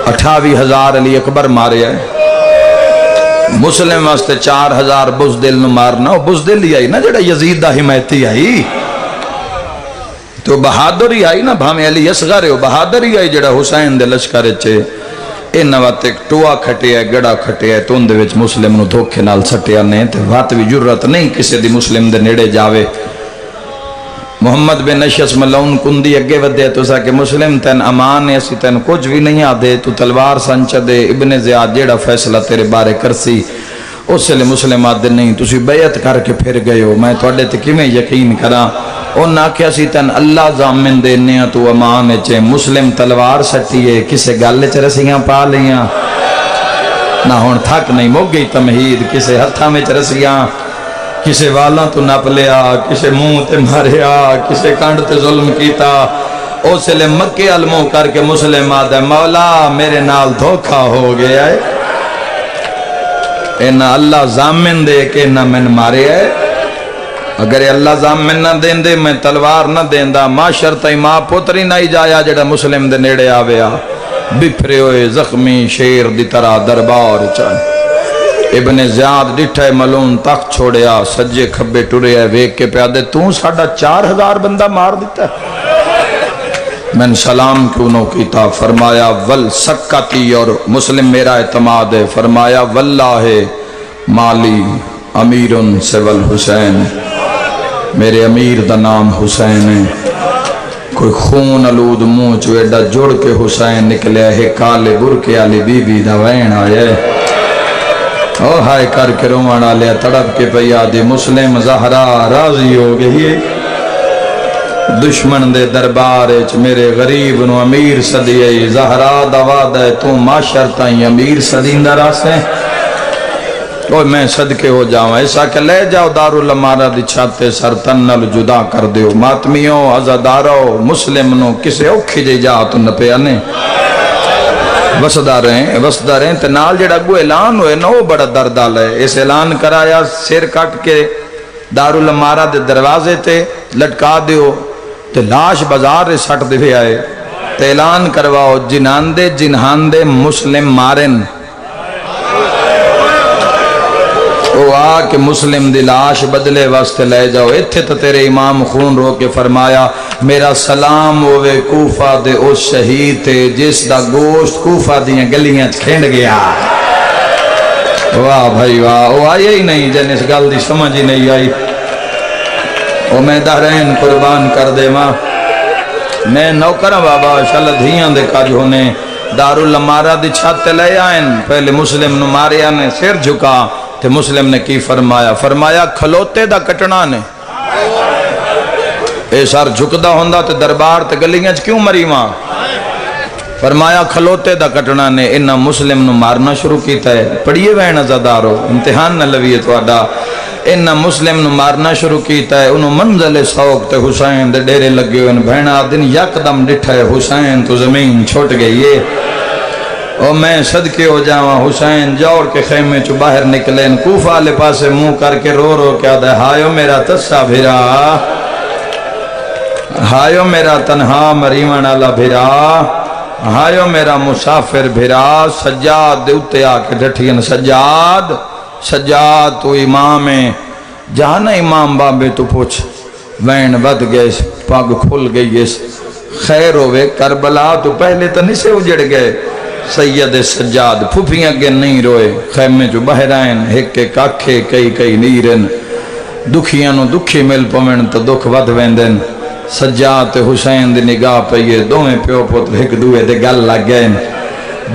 28,000 علی اکبر مارے ہے مسلم واسطے 4,000 بزدل نو مارنا وہ بزدل ہی آئی نا جڑا یزید دا حمایتی آئی تو بہادر ہی آئی نا بھامے علی اصغر ہے بہادر ہی آئی جڑا حسین دے لشکر چے ان وقت ایک ٹوہ کھٹے ہے گڑا کھٹے ہے تو ان دے وچ مسلم نو دھوکے نال سٹیا نہیں تے وات بھی جرت نہیں کسی دی مسلم دے نیڑے جاوے محمد بن نشس ملون کندی اگے ودے تو سا کہ مسلم تین امان ہے اسی تین کچھ بھی نہیں آدھے تو تلوار سنچ دے ابن زیاد جیڑا فیصلہ تیرے بارے کرسی اس سے لئے مسلم آدھے نہیں تسی بیعت کر کے پھر گئے ہو میں توڑے تے کیوں یقین کرا ان آکھیا سی تین اللہ زامن دینے تو امان چے مسلم تلوار سٹیے کسے گالے چ رسیاں پا لیاں نہ ہون تھک نہیں مو گئی تمہید کسے ہتھا میں چ رسیاں کسے والاں تو نپ لیا کسے منہ تے ماریا کسے کانڈ تے ظلم کیتا اس لئے مکے علموں کر کے مسلم آدھے مولا میرے نال دھوکھا ہو گیا ہے، اے نہ اللہ زامن دے کہ نہ من مارے ہے، اگر اللہ زامن نہ دین دے میں تلوار نہ دین دا معاشر تائی ماں پوتری نہ ہی جایا جڑا مسلم دے نیڑے آویا بپھرے ہوئے زخمی شیر دی طرح دربار چاہے ابن زیاد ڈٹھے ملون تخت چھوڑیا سجے کھبے ٹورے ہے ویک کے پیادے توں ساڑھا 4000 بندہ مار دیتا ہے میں نے سلام کیوں نو کیتا فرمایا ول سکتی اور مسلم میرا اعتماد ہے فرمایا واللہ مالی امیرن سول حسین میرے امیر دا نام حسین ہے کوئی خون علود منہ چویڈا جوڑ کے حسین نکلے ہے کالے برکے آلی بی بی دا وین آئے او ہائے کر کے رومانا لیا تڑپ کے پیادی مسلم زہرا راضی ہو گئی دشمن دے دربارچ میرے غریب نو امیر صدیئی زہرا دواد ہے تو معاشر تائیں امیر صدیندہ راسے اوہ میں صدقے ہو جاؤں ایسا کہ لے جاؤ دارالعمارہ دی چھاتے سر تنل جدا کر دیو ماتمیوں عزادارو مسلم نو کسے اوکھی جے جا تو نپے آنے وسدہ رہیں تے نال جڑا گو اعلان ہوئے نو بڑا دردال ہے اس اعلان کرایا سیر کٹ کے دارالعمارہ دے دروازے تے لٹکا دیو تے لاش بازار سٹ دے بھی آئے تے اعلان کرواؤ جنان دے جنہان دے مسلم مارن وہ آ کہ مسلم دی لاش بدلے واسطے لے جاؤ اتھے تو تیرے امام خون رو کے فرمایا میرا سلام ہوئے کوفہ دے اس شہید تے جس دا گوشت کوفہ دیاں گلیاں کھینڈ گیا واہ بھائی واہ وہ آئے ہی نہیں جن اس گل دی سمجھ ہی نہیں آئی وہ میں دہرین قربان کر دے ماں میں نوکرہ بابا شاءاللہ دھیاں دے کاج ہونے دارالعمارہ دی چھاتے لے آئیں پہلے مسلم نو ماریا نے سر جھکا تے مسلم نے کی فرمایا کھلوتے دا کٹنا نے اے سر جھکدہ ہوندہ تے دربار تے گلیاں کیوں مری ماں فرمایا کھلوتے دا کٹنا نے انہا مسلم نو مارنا شروع کیتا ہے پڑھئے وین ازادارو امتحان نہ لویے تو آڈا انہا مسلم نو مارنا شروع کیتا ہے انہوں منزل سوک تے حسین دے ڈیرے لگے ہوئے بہنا دن یک دم ڈٹھا ہے حسین تو زمین چھوٹ گئی ہے اور میں صدقے ہو جاواں حسین جوڑ کے خیمے چو باہر نکلیں کوفہ لے پاسے منہ کر کے رو رو کیا دے ہائیو میرا تسا بھیرا ہائیو میرا تنہا مریمن اللہ بھیرا ہائیو میرا مسافر بھیرا سجاد دے اتے آکے ڈھٹین سجاد تو امام ہے جہانا امام بابے تو پوچھ وین ود گئے پاگ کھل گئی خیر ہوئے کربلا تو پہلے تو نہیں سے اجڑ گئے سید سجاد پھوپیاں کے نہیں روئے خیمے جو باہر آئین ایک کے کاکھے کئی نیرن دکھیاں نو دکھی مل پوین تو دکھ ود ویندن سجاد حسین دی نگاہ پہ یہ دویں پیو پوت ایک دوے دے گل لگ گئے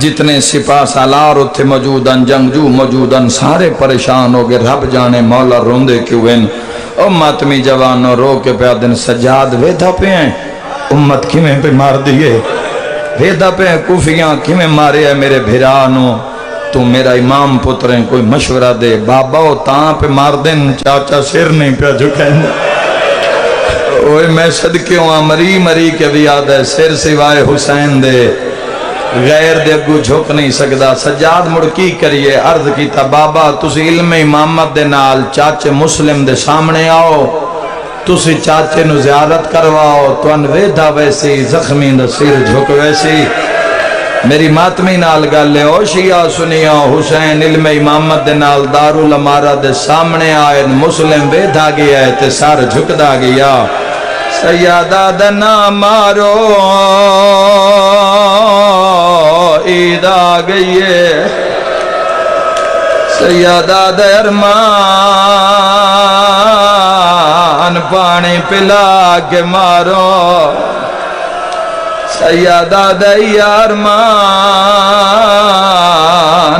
جتنے سپاہ سالار اتھے موجودن جنگجو موجودن سارے پریشان ہو گئے رب جانے مولا روندے کیوں ہیں امت میں جوانوں رو کے پہ دن سجاد ویدھا پہ ہیں امت کی میں پہ مار دیئے ویدہ پہ کوفیاں کیویں مارے ہے میرے بھیرانو تو میرا امام پتریں کوئی مشورہ دے بابا ہو تاں پہ مار دن چاچا سر نہیں پہ جھکیں اوہ میں صدقے ہوں مری کے بھی یاد ہے سر سوائے حسین دے غیر دے اگو جھک نہیں سکدا سجاد مڑکی کریے عرض کیتا بابا تسی علم امامت دے نال چاچے مسلم دے سامنے آؤ تسی چاچے نو زیارت کرواؤ تو انویدہ ویسی زخمی دا سیر جھک ویسی میری ماتمی نال گل لے او شیعہ سنیا حسین علم امامت دے نال دارالعمارہ دے سامنے آئے مسلم ویدھا گیا ہے تے سار جھکدا گیا سیادہ دنا مارو عید آ گئی ہے سیادہ درمان پانی پلا کے مارو سیادہ دیار مان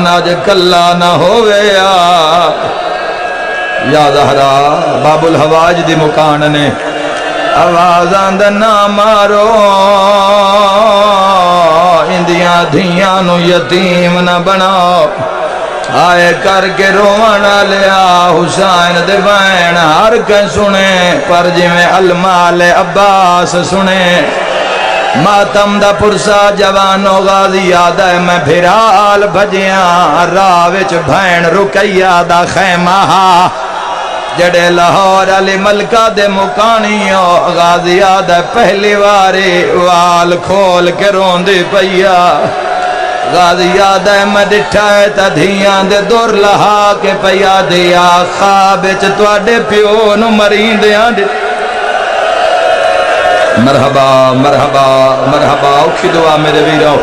آج کلا نہ ہوئے یا زہرا باب الحواج دی مکان نے آوازاں نہ مارو اندیاں دھیاں نو یتیم نہ بناؤ آئے کر کے روانہ لیا حسین دے بین ہر کہیں سنے پر جی میں المال عباس سنے ماتم دا پرسا جوانو غازی یاد ہے میں بھرال بھجیاں راہ وچ بھین رکیہ دا خیمہ جڑے لاہور علی ملکہ دے مکانیوں غازی یاد ہے پہلی واری وال کھول کے روندی پیا غازی یاد ہے میں ڈٹھائے تا دھیاں دے دور لہا کے پیا دیا خواب وچ تواڈے پیو نو مریندیاں مرحبا مرحبا مرحبا اوکھی دعا میرے ویرو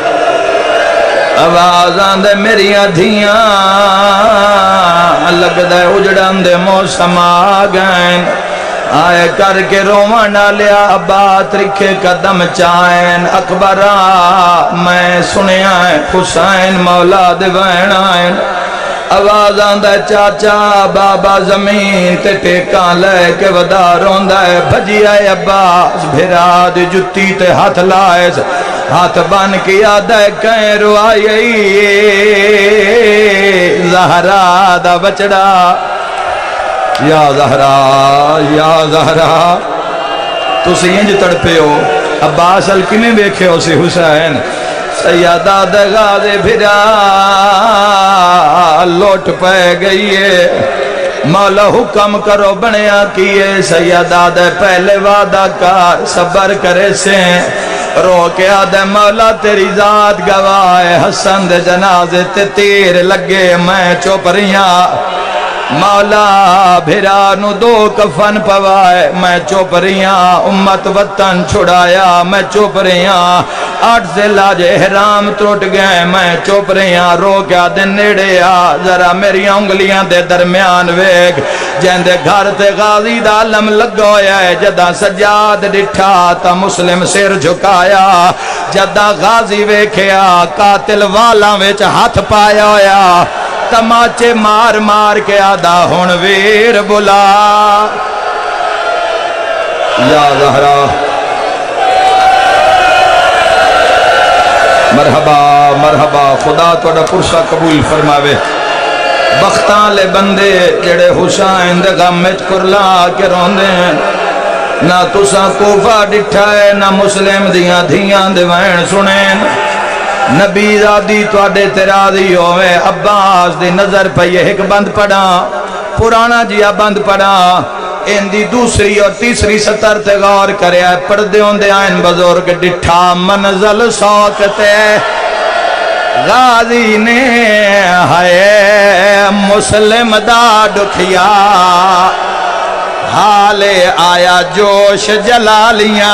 آوازاں دے میریاں دھیاں لگ دے اجڑان دے موسم آگئیں آئے کر کے رومان لیا ابا ترکھے قدم چائیں اکبرہ میں سنیا حسین مولا دے وین آئیں آوازاں دے چاچا بابا زمین تے ٹیکاں لے کے وداروں دے بھجی آئے عباس بھرا دے جتی تے ہاتھ لائے ہاتھ بان کیا دے کہیں روائی زہرا دا بچڑا یا زہرا تسی انج تڑپے ہو عباس الکمی بیکھے ہو سی حسین سیدہ دگا دے بھرا لوٹ پہ گئی ہے مولا حکم کرو بنیا کیے سیدہ دے پہلے وعدہ کار صبر کرے سے رو کے آدھے مولا تیری ذات گواہ حسن دے جنازے تے تیر لگے میں چوپریاں مولا بھرا نو دو کفن پوائے میں چوپریاں امت وطن چھڑایا میں چوپریاں 8 ذیلاج احرام ٹوٹ گئے میں چوپریاں رو کیا دن نیڑے آ ذرا میری انگلیاں دے درمیان ویگ جہن دے گھر تے غازی دا علم لگویا ہے جدہ سجاد ڈٹھا تا مسلم سر جھکایا جدہ غازی ویکھیا قاتل والا ویچ ہاتھ پایا ہویا تماچے مار مار کے آدھا ہون ویر بلا یا زہرا مرحبا مرحبا خدا توڑا پرشا قبول فرماوے بختان لے بندے جڑے حسین دے غمچ کرلا کے روندے ہیں نہ تسا کوفہ ڈٹھائے نہ مسلم دیاں دھیاں دے وین سنیں نبی زادی توڑے تیرادی ہوئے عباس دی نظر پہ یہ ایک بند پڑا پرانا جیا بند پڑا ان دی دوسری اور تیسری سطر تے غور کرے آئے پردے ہوندے آئین بزرگ ڈٹھا منزل سوکتے غازی نے ہائے مسلم دا دکھیا حالے آیا جوش جلالیاں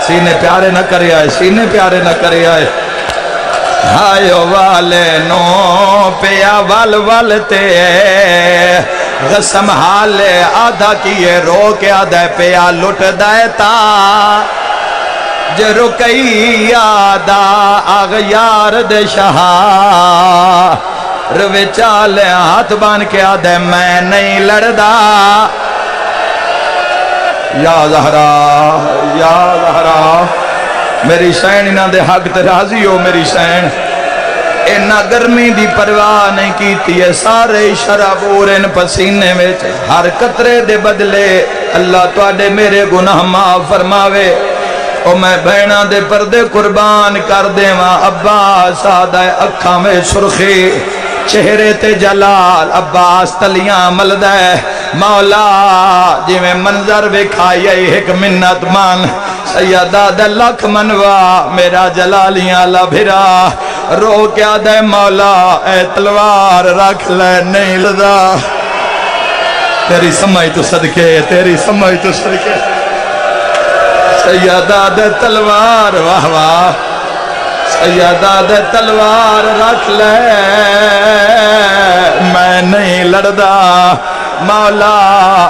سینے پیارے نہ کرے آئے سینے پیارے نہ کرے آئے ہائیو والے نو پیا وال والتے غسم حالے آدھا کیے رو کے آدھے پیا لٹ دیتا جو رکئی آدھا آغیار دے شہا روے چالے ہاتھ بان کے آدھے میں نہیں لڑدا یا زہرا میری سین انہاں دے حق تے راضی ہو میری سین انہاں گرمی دی پرواہ نہیں کیتی ہے سارے شرابور ان پسینے میں ہر قطرے دے بدلے اللہ توڑے میرے گناہ معاف فرماوے او میں بہنہ دے پردے قربان کر دے وہاں عباس آدھا اکھاں میں سرخی چہرے تے جلال عباس تلیاں ملدے مولا جی میں منظر بکھائی ایک منت مان سیدہ دے لکھ منوا میرا جلالیاں لبھرا رو کیا دے مولا اے تلوار رکھ لے نہیں لدا تیری سمجھ تو صدقے تیری سمجھ تو صدقے سیدہ دے تلوار واہ واہ سیدہ دے تلوار رکھ لے میں نہیں لڑدا مولا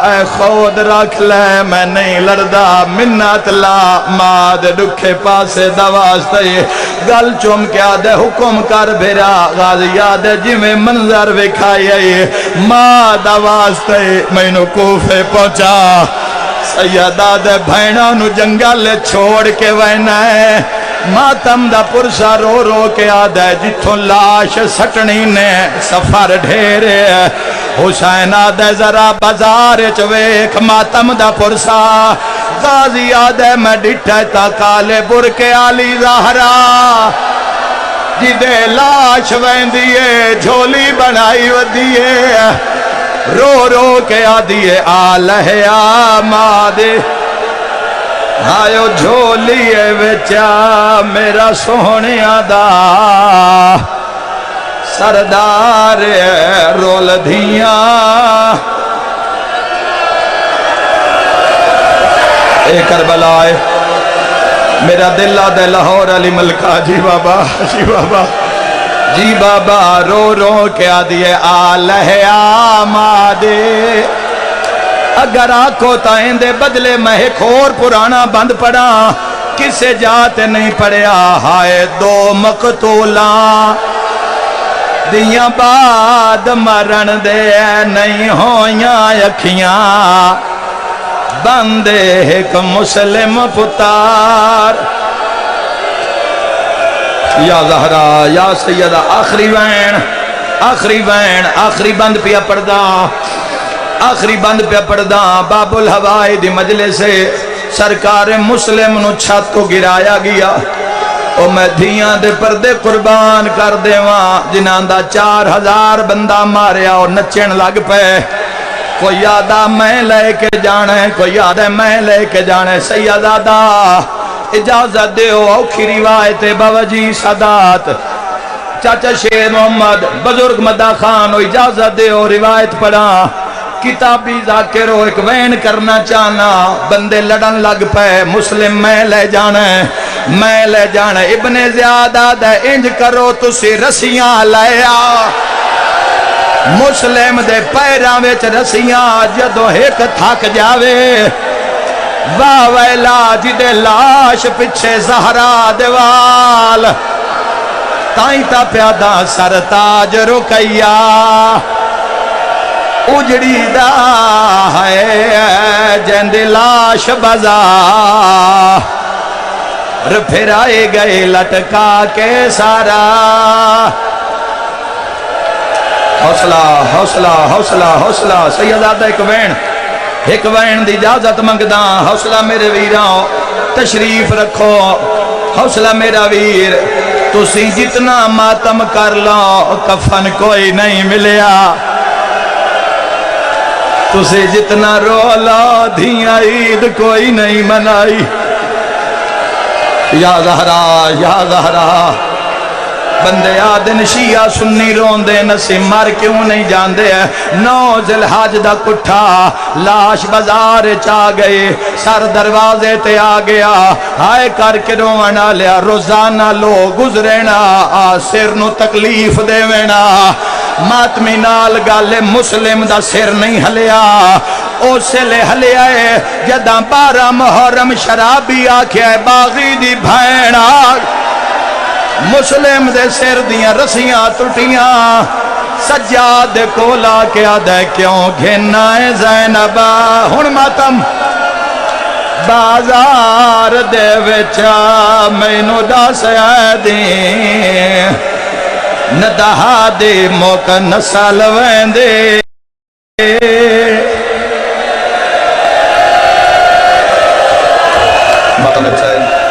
اے خود رکھ لے میں نہیں لڑدا منت لا ماد دکھے پاسے دواستے گل چوم کیا دے حکم کر بھیرا غازی یاد جی میں منظر بکھائی ماد دواستے میں نو کوفے پہنچا سیدہ دے بھائنہ نو جنگل چھوڑ کے وینا ہے ماتم دا پرسا رو رو کے آدھے جتھوں لاش سٹنی نے سفر ڈھیرے حسین آدھے ذرا بازار چویک ماتم دا پرسا قاضی یاد ہے میں ڈٹھا تا کالے برکے علی زہرا جی دے لاش ویندیے جھولی بنائی ودیے رو رو کے آدیے آلہیا مادے آئیو جھولیے وچا میرا سونے آدھا سردار رول دھیاں اے کربلا ہے میرا دل آدھے لاہور علی ملکہ جی بابا جی بابا جی بابا رو رو کے آدھیے آلہیا مادے اگر آنکھوں تائیں دے بدلے میں ایک اور پرانا بند پڑا کسے جاتے نہیں پڑیا ہائے دو مقتولاں دیاں بعد مرن دے نہیں ہویاں اکھیاں بندے ایک مسلم پتار یا زہرا یا سیدہ آخری وین آخری بند پیا پردہ آخری بند پہ پردہ باب الہوائی دی مجلس سے سرکار مسلم نو چھت کو گرایا گیا او میں دھیاں دے پردے قربان کر دے وہاں جنہاں دا 4000 بندہ ماریا اور نچن لگ پہ کوئی یادہ میں لے کے جانے کوئی یادہ میں لے کے جانے سیدادہ اجازت دے ہو اوکھی روایت بابا جی سادات چاچا شیر محمد بزرگ مدہ خان ہو اجازت دے ہو روایت پڑھا کتابی ذاکر ہو ایک وین کرنا چاہنا بندے لڑن لگ پہ مسلم میں لے جانا ابن زیادہ دے انج کرو تسی رسیاں لیا مسلم دے پیران ویچ رسیاں جدو ایک تھک جاوے واہ ویلا جدے لاش پچھے زہرا دیوال تائیں تا پیادہ سرتاج رکیا اجڑی دا ہے جند لاش بازار پھر آئے گئے لٹکا کے سارا حوصلہ حوصلہ حوصلہ حوصلہ سیدادہ ایک وین دی اجازت منگدہ حوصلہ میرے ویراں تشریف رکھو حوصلہ میرا ویر تسی جتنا ماتم کر لو کفن کوئی نہیں ملیا تسی جتنا رولا دھیاں عید کوئی نہیں منائی یا زہرا بندے آدن شیعہ سنی رون دے نسی مر کیوں نہیں جان دے 9 ذوالحج دا کٹھا لاش بازار چا گئے سر دروازے تے آ گیا ہائے کر کے رونا لیا روزانہ لوگ گزرینا سر نو تکلیف دے وینا ماتمی نال گالے مسلم دا سر نہیں ہلیا او سے لے ہلیا ہے جدہ 12 محرم شرابی آکھیا ہے باغی دی بھائنا مسلم دے سر دیاں رسیاں ٹوٹیاں سجاد کولا کیا دے کیوں گھنا ہے زینبا ہن ماتم بازار دے وچا مینو دس دیں ندہا دے موقع نسل ویندے ماتم اچھا ہے